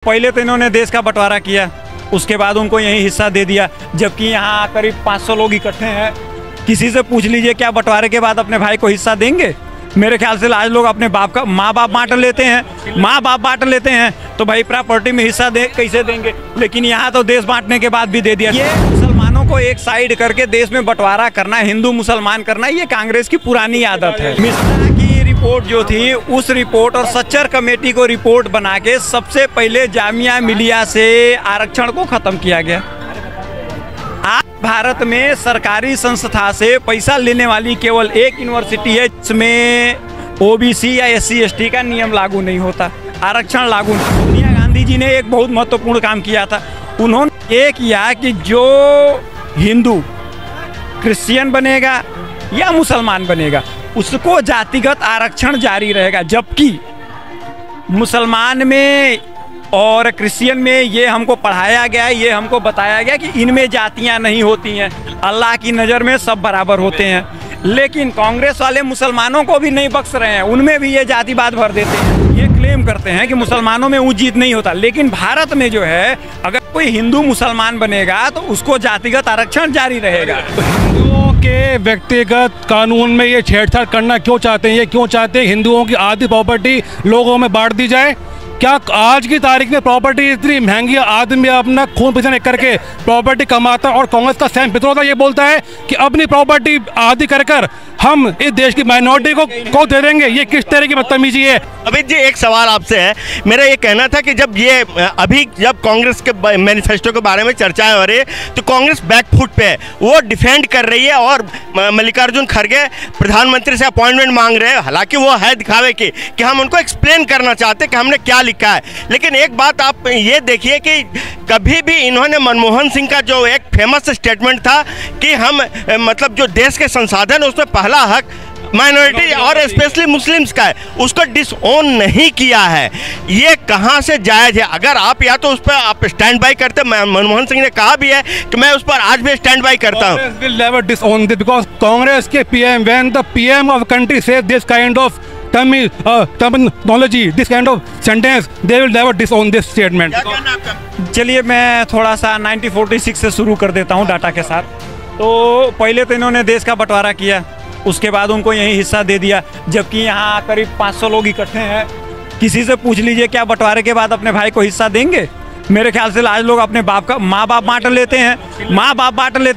पहले तो इन्होंने देश का बंटवारा किया, उसके बाद उनको यही हिस्सा दे दिया, जबकि यहाँ करीब 500 लोग इकट्ठे हैं। किसी से पूछ लीजिए क्या बंटवारे के बाद अपने भाई को हिस्सा देंगे? मेरे ख्याल से आज लोग अपने बाप का माँ बाप बांट लेते हैं, तो भाई प्रॉपर्टी में हिस्सा कैसे देंगे? लेकिन यहाँ तो देश बांटने के बाद भी दे दिया। ये मुसलमानों को एक साइड करके देश में बंटवारा करना, हिंदू मुसलमान करना, ये कांग्रेस की पुरानी आदत है। मिश्रा की रिपोर्ट जो थी, उस रिपोर्ट और सच्चर कमेटी को रिपोर्ट बना के सबसे पहले जामिया मिलिया से आरक्षण को खत्म किया गया। आज भारत में सरकारी संस्था से पैसा लेने वाली केवल एक यूनिवर्सिटी है जिसमें ओबीसी या SC ST का नियम लागू नहीं होता, आरक्षण लागू नहीं। सोनिया गांधी जी ने एक बहुत महत्वपूर्ण काम किया था। उन्होंने ये किया कि जो हिंदू क्रिश्चियन बनेगा या मुसलमान बनेगा उसको जातिगत आरक्षण जारी रहेगा, जबकि मुसलमान में और क्रिश्चियन में ये हमको पढ़ाया गया है, ये हमको बताया गया कि इनमें जातियां नहीं होती हैं, अल्लाह की नज़र में सब बराबर होते हैं। लेकिन कांग्रेस वाले मुसलमानों को भी नहीं बख्श रहे हैं, उनमें भी ये जातिवाद भर देते हैं। ये क्लेम करते हैं कि मुसलमानों में ऊंच जीत नहीं होता, लेकिन भारत में जो है अगर कोई हिंदू मुसलमान बनेगा तो उसको जातिगत आरक्षण जारी रहेगा। हिंदुओं के व्यक्तिगत कानून में ये छेड़छाड़ करना क्यों चाहते हैं? ये क्यों चाहते हैं हिंदुओं की आधी प्रॉपर्टी लोगों में बांट दी जाए? क्या आज की तारीख में प्रॉपर्टी इतनी महंगी, आदमी अपना खून पसीना करके प्रॉपर्टी कमाता है और कांग्रेस का सैम पित्रोदा ये बोलता है कि अपनी प्रॉपर्टी आधी कर हम इस देश की माइनॉरिटी को दे देंगे? ये किस तरह की बदतमीजी है? अमित जी, एक सवाल आपसे है। मेरा ये कहना था कि जब कांग्रेस के मैनिफेस्टो के बारे में चर्चाएं हो रही है तो कांग्रेस बैकफुट पे है, वो डिफेंड कर रही है और मल्लिकार्जुन खड़गे प्रधानमंत्री से अपॉइंटमेंट मांग रहे हैं। हालांकि वो है दिखावे की कि हम उनको एक्सप्लेन करना चाहते हैं कि हमने क्या लिखा है। लेकिन एक बात आप ये देखिए कि कभी भी इन्होंने मनमोहन सिंह का जो एक फेमस स्टेटमेंट था कि हम मतलब जो देश के संसाधन उसमें पहला हक माइनॉरिटी और स्पेशली मुस्लिम्स का है, उसको डिसओन नहीं किया है। ये कहाँ से जायज़ है? अगर आप या तो उस पर आप स्टैंड बाई करते, मनमोहन सिंह ने कहा भी है कि मैं उस पर आज भी स्टैंड बाई करता हूँ। Congress will never disown this because Congress के PM, when the PM of country says this kind of terminology, this kind of sentence, they will never disown this statement. चलिए मैं थोड़ा सा 1946 से शुरू कर देता हूँ डाटा के साथ। तो पहले तो इन्होंने देश का बंटवारा किया, उसके बाद उनको यही हिस्सा दे दिया, जबकि यहाँ करीब 500 लोग इकट्ठे हैं। किसी से पूछ लीजिए क्या बंटवारे के बाद अपने भाई को हिस्सा देंगे? मेरे ख्याल से आज लोग अपने बाप का माँ बाप बांट लेते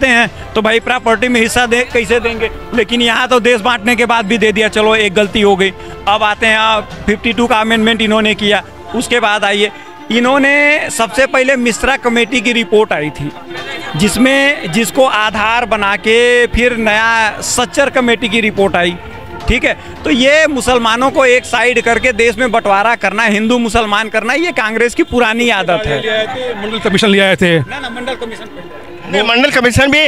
हैं, तो भाई प्रॉपर्टी में हिस्सा कैसे देंगे? लेकिन यहाँ तो देश बांटने के बाद भी दे दिया। चलो एक गलती हो गई। अब आते हैं 52 का अमेंडमेंट इन्होंने किया। उसके बाद आइए, इन्होंने सबसे पहले मिश्रा कमेटी की रिपोर्ट आई थी जिसको आधार बना के फिर नया सच्चर कमेटी की रिपोर्ट आई। ठीक है, तो ये मुसलमानों को एक साइड करके देश में बंटवारा करना, हिंदू मुसलमान करना, ये कांग्रेस की पुरानी आदत है। मंडल कमीशन ले आए थे। मंडल कमीशन मंडल कमीशन भी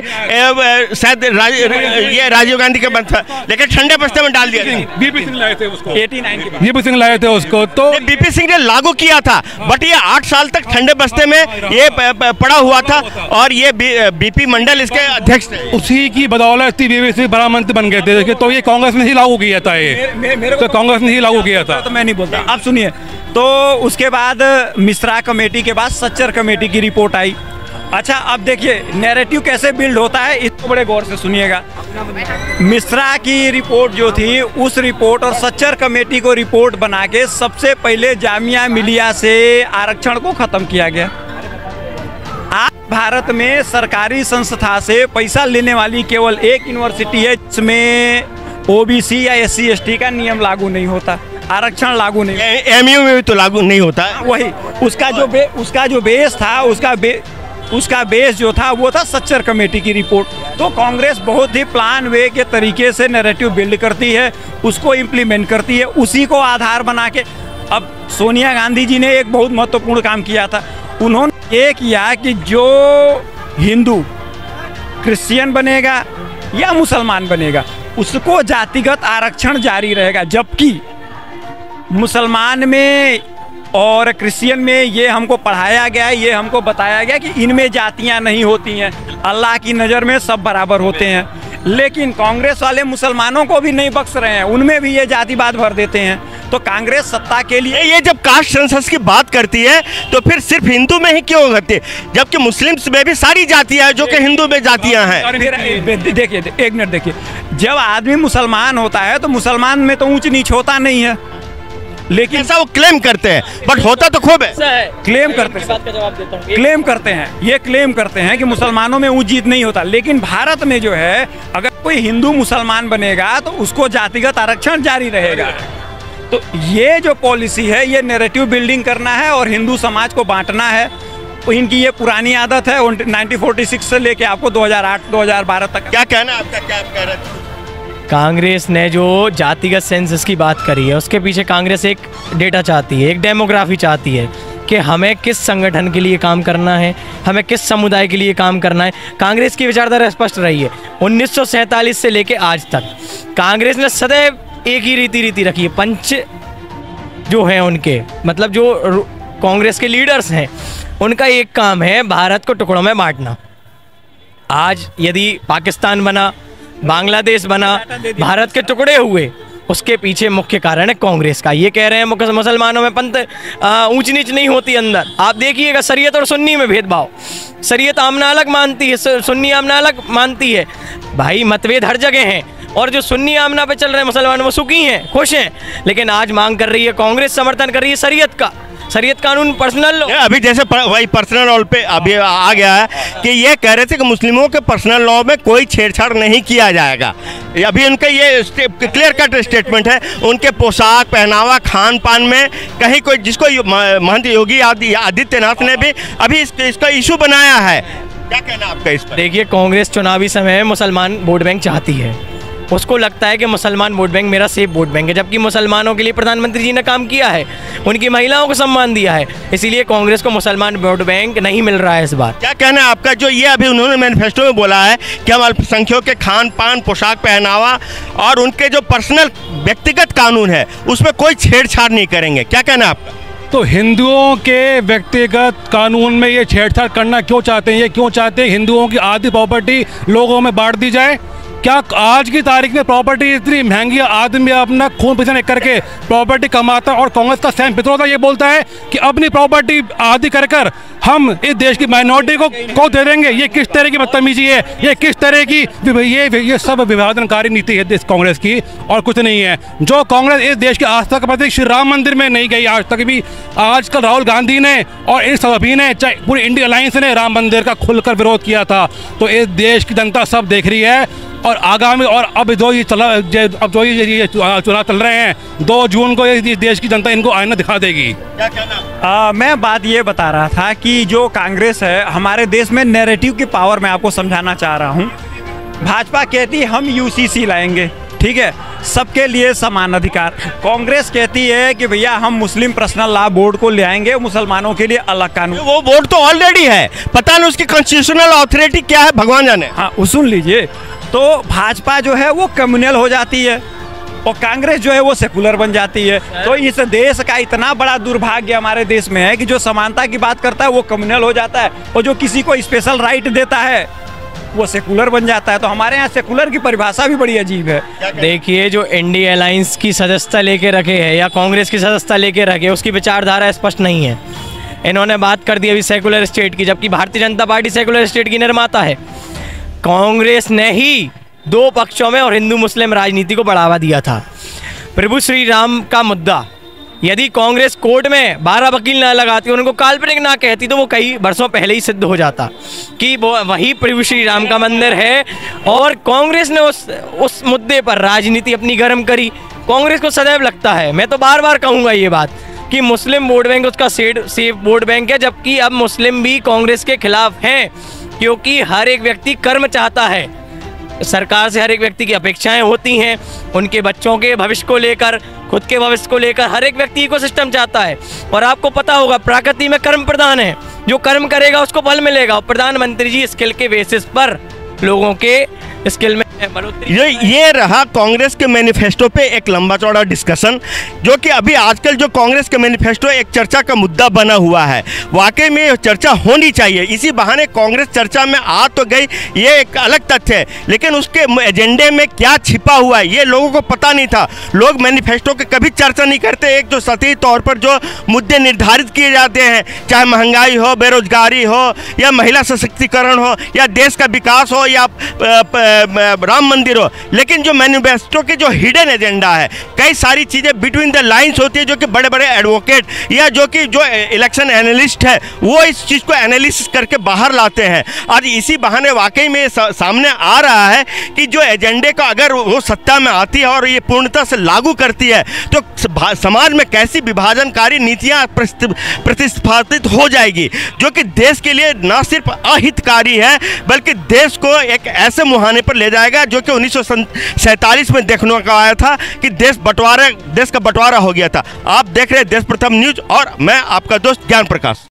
शायद ये राजीव गांधी का बंद था, लेकिन ठंडे बस्ते में डाल दिया। बीपी सिंह लाए थे उसको, 89 के बीपी सिंह लाए थे उसको। तो बीपी सिंह ने लागू किया था, बट ये 8 साल तक ठंडे बस्ते में ये पड़ा हुआ था और ये बीपी मंडल इसके अध्यक्ष थे। उसी की बदौलत बीपी सिंह बड़ा मंत्री बन गए थे। तो ये कांग्रेस ने ही लागू किया था, तो कांग्रेस ने ही लागू किया था। तो मैं नहीं बोलता, आप सुनिए। तो उसके बाद मिश्रा कमेटी के बाद सच्चर कमेटी की रिपोर्ट आई। अच्छा, अब देखिए नैरेटिव कैसे बिल्ड होता है, इसको बड़े गौर से सुनिएगा। मिश्रा की रिपोर्ट जो थी, उस रिपोर्ट और सच्चर कमेटी को रिपोर्ट बना के सबसे पहले जामिया मिलिया से आरक्षण को खत्म किया गया। आज भारत में सरकारी संस्था से पैसा लेने वाली केवल एक यूनिवर्सिटी है जिसमें ओबीसी या SC ST का नियम लागू नहीं होता, आरक्षण लागू नहीं। MU में भी तो लागू नहीं होता। वही उसका जो बेस था, उसका बेस जो था वो था सच्चर कमेटी की रिपोर्ट। तो कांग्रेस बहुत ही प्लान वे के तरीके से नैरेटिव बिल्ड करती है, उसको इम्प्लीमेंट करती है, उसी को आधार बना के। अब सोनिया गांधी जी ने एक बहुत महत्वपूर्ण काम किया था। उन्होंने ये किया कि जो हिंदू क्रिश्चियन बनेगा या मुसलमान बनेगा उसको जातिगत आरक्षण जारी रहेगा, जबकि मुसलमान में और क्रिश्चियन में ये हमको पढ़ाया गया है, ये हमको बताया गया कि इनमें जातियां नहीं होती हैं, अल्लाह की नज़र में सब बराबर होते हैं। लेकिन कांग्रेस वाले मुसलमानों को भी नहीं बख्श रहे हैं, उनमें भी ये जातिवाद भर देते हैं। तो कांग्रेस सत्ता के लिए ये जब कास्ट सेंसस की बात करती है तो फिर सिर्फ हिंदू में ही क्यों करती है, जबकि मुस्लिम्स में भी सारी जातियां हैं जो कि हिंदू में जातियां हैं। देखिए, एक मिनट देखिए, जब आदमी मुसलमान होता है तो मुसलमान में तो ऊंच नीच होता नहीं है, लेकिन ऐसा वो क्लेम करते हैं, बट होता तो खूब है। क्लेम करते हैं, क्लेम करते हैं, ये क्लेम करते हैं कि मुसलमानों में ऊंच जीत नहीं होता। लेकिन भारत में जो है, अगर कोई हिंदू मुसलमान बनेगा तो उसको जातिगत आरक्षण जारी रहेगा। तो ये जो पॉलिसी है, ये नैरेटिव बिल्डिंग करना है और हिंदू समाज को बांटना है। तो इनकी ये पुरानी आदत है, 1946 से लेके आपको 2008-2012 तक। क्या कहना है आपका, क्या आप कह रहे थे? कांग्रेस ने जो जातिगत सेंसस की बात करी है, उसके पीछे कांग्रेस एक डेटा चाहती है, एक डेमोग्राफी चाहती है कि हमें किस संगठन के लिए काम करना है, हमें किस समुदाय के लिए काम करना है। कांग्रेस की विचारधारा स्पष्ट रही है 1947 से लेके आज तक। कांग्रेस ने सदैव एक ही रीति रखी है। पंच जो हैं उनके, मतलब जो कांग्रेस के लीडर्स हैं, उनका एक काम है भारत को टुकड़ों में बांटना। आज यदि पाकिस्तान बना, बांग्लादेश बना, भारत के टुकड़े हुए, उसके पीछे मुख्य कारण है कांग्रेस का। ये कह रहे हैं मुसलमानों में पंथ ऊंच नीच नहीं होती अंदर। आप देखिएगा शरीयत और सुन्नी में भेदभाव, शरीयत आमना अलग मानती है, सुन्नी आमना अलग मानती है। भाई मतभेद हर जगह हैं, और जो सुन्नी आमना पे चल रहे हैं मुसलमान वो सुखी हैं, खुश हैं। लेकिन आज मांग कर रही है कांग्रेस, समर्थन कर रही है शरीयत का, शरीयत कानून पर्सनल लॉ। अभी जैसे वही पर्सनल लॉ पे अभी आ गया है कि ये कह रहे थे कि मुस्लिमों के पर्सनल लॉ में कोई छेड़छाड़ नहीं किया जाएगा। अभी उनका ये क्लियर कट स्टेटमेंट है। उनके पोशाक, पहनावा, खान पान में कहीं कोई, जिसको महंत योगी आदित्यनाथ ने भी अभी इसका इशू बनाया है। क्या कहना आपका इस पर? देखिए, कांग्रेस चुनावी समय में मुसलमान वोट बैंक चाहती है। उसको लगता है कि मुसलमान वोट बैंक मेरा सेफ वोट बैंक है, जबकि मुसलमानों के लिए प्रधानमंत्री जी ने काम किया है, उनकी महिलाओं को सम्मान दिया है। इसीलिए कांग्रेस को मुसलमान वोट बैंक नहीं मिल रहा है इस बार। क्या कहना है आपका, जो ये अभी उन्होंने मैनिफेस्टो में बोला है कि हम अल्पसंख्यकों के खान पान, पोशाक, पहनावा और उनके जो पर्सनल व्यक्तिगत कानून है उसमें कोई छेड़छाड़ नहीं करेंगे, क्या कहना है आपका? तो हिंदुओं के व्यक्तिगत कानून में ये छेड़छाड़ करना क्यों चाहते हैं? ये क्यों चाहते हैं हिंदुओं की आधी प्रॉपर्टी लोगों में बांट दी जाए? क्या आज की तारीख में प्रॉपर्टी इतनी महंगी है, आदमी अपना खून पसीना करके प्रॉपर्टी कमाता है, और कांग्रेस का सैम पित्रोदा ये बोलता है कि अपनी प्रॉपर्टी आधी कर हम इस देश की माइनॉरिटी को दे देंगे? ये किस तरह की बदतमीजी है? ये किस तरह की ये सब विभाजनकारी नीति है देश कांग्रेस की, और कुछ नहीं है। जो कांग्रेस इस देश के आस्था का प्रतीक श्री राम मंदिर में नहीं गई आज तक भी। आजकल राहुल गांधी ने और इन सभी ने, चाहे पूरी इंडिया अलायंस ने राम मंदिर का खुलकर विरोध किया था। तो इस देश की जनता सब देख रही है, और आगामी, और अब जो ये चुनाव चल रहे हैं 2 जून को इस देश की जनता इनको आईना दिखा देगी। क्या कहना? मैं बात ये बता रहा था कि जो कांग्रेस है हमारे देश में नैरेटिव की पावर मैं आपको समझाना चाह रहा हूँ। भाजपा कहती है हम यूसीसी लाएंगे, ठीक है, सबके लिए समान अधिकार। कांग्रेस कहती है कि भैया हम मुस्लिम पर्सनल लॉ बोर्ड को ले आएंगे, मुसलमानों के लिए अलग कानून। वो बोर्ड तो ऑलरेडी है, पता नहीं उसकी कॉन्स्टिट्यूशनल अथॉरिटी क्या है, भगवान जाने। हाँ, सुन लीजिए, तो भाजपा जो है वो कम्युनल हो जाती है और कांग्रेस जो है वो सेकुलर बन जाती है। तो इस देश का इतना बड़ा दुर्भाग्य हमारे देश में है कि जो समानता की बात करता है वो कम्युनल हो जाता है, और जो किसी को स्पेशल राइट देता है वो सेकुलर बन जाता है। तो हमारे यहाँ सेकुलर की परिभाषा भी बड़ी अजीब है। देखिए, जो इंडिया अलायंस की सदस्यता लेके रखे है या कांग्रेस की सदस्यता लेके रखे, उसकी विचारधारा स्पष्ट नहीं है। इन्होंने बात कर दी अभी सेकुलर स्टेट की, जबकि Bharatiya Janata party secular state की निर्माता है। कांग्रेस ने ही 2 पक्षों में और हिंदू मुस्लिम राजनीति को बढ़ावा दिया था। प्रभु श्री राम का मुद्दा, यदि कांग्रेस कोर्ट में 12 वकील ना लगाती, उनको काल्पनिक ना कहती, तो वो कई वर्षों पहले ही सिद्ध हो जाता कि वो वही प्रभु श्री राम का मंदिर है। और कांग्रेस ने उस मुद्दे पर राजनीति अपनी गर्म करी। कांग्रेस को सदैव लगता है, मैं तो बार बार कहूँगा ये बात, कि मुस्लिम वोट बैंक उसका सेफ वोट बैंक है, जबकि अब मुस्लिम भी कांग्रेस के खिलाफ हैं, क्योंकि हर एक व्यक्ति कर्म चाहता है। सरकार से हर एक व्यक्ति की अपेक्षाएं होती हैं, उनके बच्चों के भविष्य को लेकर, खुद के भविष्य को लेकर हर एक व्यक्ति इकोसिस्टम चाहता है। और आपको पता होगा प्रकृति में कर्म प्रधान है, जो कर्म करेगा उसको फल मिलेगा। और प्रधानमंत्री जी स्किल के बेसिस पर लोगों के स्किल में बढ़ोतरी। ये रहा कांग्रेस के मैनिफेस्टो पे एक लंबा चौड़ा डिस्कशन, जो कि अभी आजकल जो कांग्रेस के मैनिफेस्टो एक चर्चा का मुद्दा बना हुआ है। वाकई में ये चर्चा होनी चाहिए, इसी बहाने कांग्रेस चर्चा में आ तो गई, ये एक अलग तथ्य है, लेकिन उसके एजेंडे में क्या छिपा हुआ है ये लोगों को पता नहीं था। लोग मैनिफेस्टो की कभी चर्चा नहीं करते। एक जो सतही तौर पर जो मुद्दे निर्धारित किए जाते हैं, चाहे महंगाई हो, बेरोजगारी हो, या महिला सशक्तिकरण हो, या देश का विकास हो, या राम मंदिर हो, लेकिन जो मैनिफेस्टो के जो हिडन एजेंडा है, कई सारी चीज़ें बिटवीन द लाइंस होती है, जो कि बड़े बड़े एडवोकेट या जो इलेक्शन एनालिस्ट है वो इस चीज़ को एनालिसिस करके बाहर लाते हैं। आज इसी बहाने वाकई में सामने आ रहा है कि जो एजेंडे का अगर वो सत्ता में आती है और ये पूर्णतः से लागू करती है तो समाज में कैसी विभाजनकारी नीतियाँ प्रतिस्थापित हो जाएगी, जो कि देश के लिए न सिर्फ अहितकारी है बल्कि देश को एक ऐसे मुहाने पर ले जाएगा जो कि 1947 में देखने को आया था कि देश का बंटवारा हो गया था। आप देख रहे हैं देश प्रथम न्यूज और मैं आपका दोस्त ज्ञान प्रकाश।